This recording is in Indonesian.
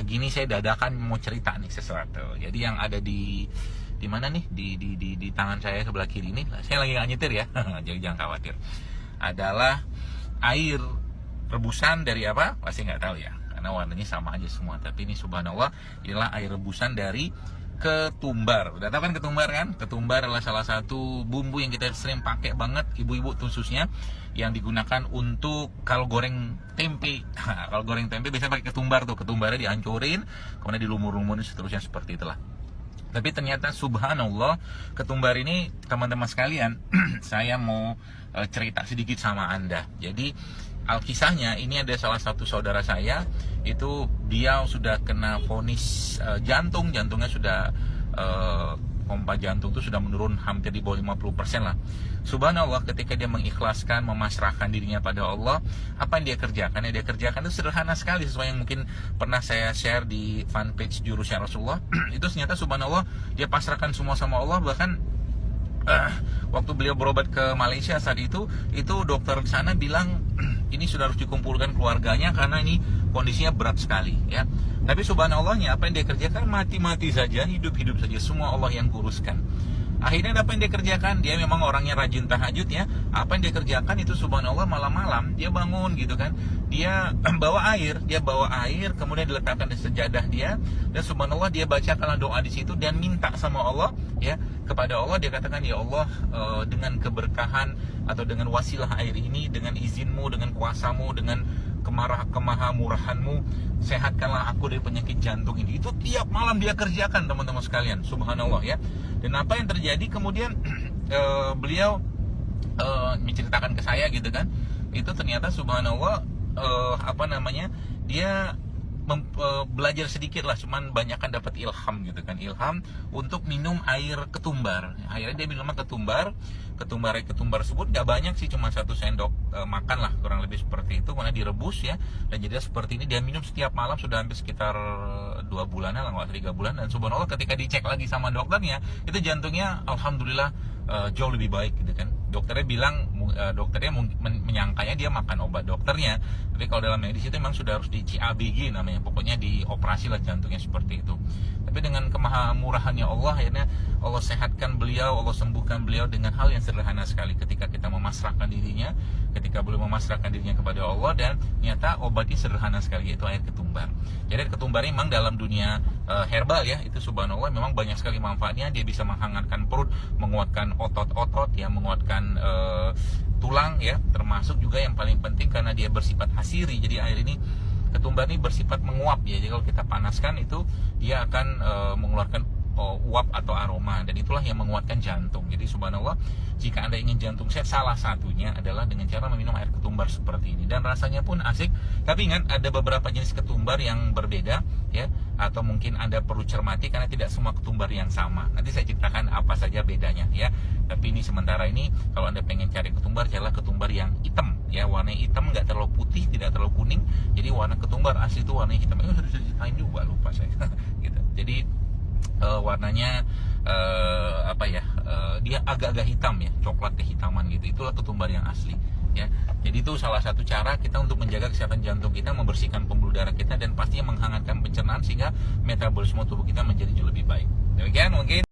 pagi ini saya dadakan mau cerita nih sesuatu. Jadi yang ada di mana nih, di tangan saya sebelah kiri ini, saya lagi nggak nyetir ya, jadi jangan khawatir. Adalah air rebusan dari apa? Pasti nggak tahu ya, karena warnanya sama aja semua. Tapi ini subhanallah, inilah air rebusan dari ketumbar. Udah tahu kan ketumbar kan? Ketumbar adalah salah satu bumbu yang kita sering pakai banget, ibu-ibu khususnya, yang digunakan untuk kalau goreng tempe. Kalau goreng tempe biasanya pakai ketumbar tuh. Ketumbarnya dihancurin, kemudian dilumur-lumurin seterusnya seperti itulah. Tapi ternyata subhanallah, ketumbar ini teman-teman sekalian, saya mau cerita sedikit sama Anda. Jadi alkisahnya ini ada salah satu saudara saya, itu dia sudah kena vonis jantungnya sudah pompa jantung itu sudah menurun hampir di bawah 50% lah. Subhanallah, ketika dia mengikhlaskan, memasrahkan dirinya pada Allah, apa yang dia kerjakan? Yang dia kerjakan itu sederhana sekali, sesuai yang mungkin pernah saya share di fanpage Jurusnya Rasulullah. Itu ternyata subhanallah, dia pasrahkan semua sama Allah. Bahkan waktu beliau berobat ke Malaysia saat itu dokter di sana bilang ini sudah harus dikumpulkan keluarganya karena ini kondisinya berat sekali ya. Tapi subhanallahnya, apa yang dia kerjakan? Mati-mati saja, hidup-hidup saja, semua Allah yang kuruskan. Akhirnya apa yang dia kerjakan? Dia memang orangnya rajin tahajud ya. Apa yang dia kerjakan itu subhanallah, malam-malam dia bangun gitu kan. Dia bawa air, kemudian diletakkan di sejadah dia, dan subhanallah dia bacakanlah doa di situ dan minta sama Allah ya, kepada Allah. Dia katakan, ya Allah, dengan keberkahan atau dengan wasilah air ini, dengan izinmu, dengan kuasamu, dengan kemahamurahanmu, sehatkanlah aku dari penyakit jantung ini. Itu tiap malam dia kerjakan teman-teman sekalian, subhanallah ya. Dan apa yang terjadi kemudian, beliau menceritakan ke saya gitu kan, itu ternyata subhanallah, dia belajar sedikit lah, cuman banyak kan dapat ilham gitu kan, ilham untuk minum air ketumbar. Akhirnya dia minum ketumbar tersebut gak banyak sih, cuma 1 sendok makan lah, kurang lebih seperti itu, karena direbus ya, dan jadi seperti ini dia minum setiap malam sudah hampir sekitar 2 bulanan lah, 3 bulan. Dan subhanallah, ketika dicek lagi sama dokternya, itu jantungnya alhamdulillah jauh lebih baik gitu kan. Dokternya bilang, menyangkanya dia makan obat dokternya, tapi kalau dalam medis itu memang sudah harus di CABG namanya, pokoknya dioperasi lah jantungnya seperti itu. Tapi dengan kemahamurahannya Allah, akhirnya Allah sehatkan beliau, Allah sembuhkan beliau dengan hal yang sederhana sekali, ketika kita memasrahkan dirinya, ketika beliau memasrahkan dirinya kepada Allah. Dan ternyata obatnya sederhana sekali, yaitu air ketumbar. Jadi air ketumbar memang dalam dunia herbal ya, itu subhanallah memang banyak sekali manfaatnya. Dia bisa menghangatkan perut, menguatkan otot-otot ya, menguatkan tulang ya, termasuk juga yang paling penting karena dia bersifat hasiri. Jadi air ini, ketumbar ini bersifat menguap ya. Jadi kalau kita panaskan itu dia akan mengeluarkan uap atau aroma, dan itulah yang menguatkan jantung. Jadi subhanallah, jika Anda ingin jantung sehat, salah satunya adalah dengan cara meminum air ketumbar seperti ini, dan rasanya pun asik. Tapi ingat, ada beberapa jenis ketumbar yang berbeda ya, atau mungkin Anda perlu cermati karena tidak semua ketumbar yang sama. Nanti saya ceritakan apa saja bedanya ya. Tapi ini sementara ini, kalau Anda pengen cari ketumbar, carilah ketumbar yang hitam ya, warnanya hitam, nggak terlalu putih, tidak terlalu kuning. Jadi warna ketumbar asli itu warnanya hitam. Itu sudah diceritain juga, lupa saya gitu. Jadi warnanya dia agak-agak hitam ya, coklat kehitaman gitu. Itulah ketumbar yang asli ya. Jadi itu salah satu cara kita untuk menjaga kesehatan jantung kita, membersihkan pembuluh darah kita, dan pastinya menghangatkan pencernaan sehingga metabolisme tubuh kita menjadi jauh lebih baik. Demikian mungkin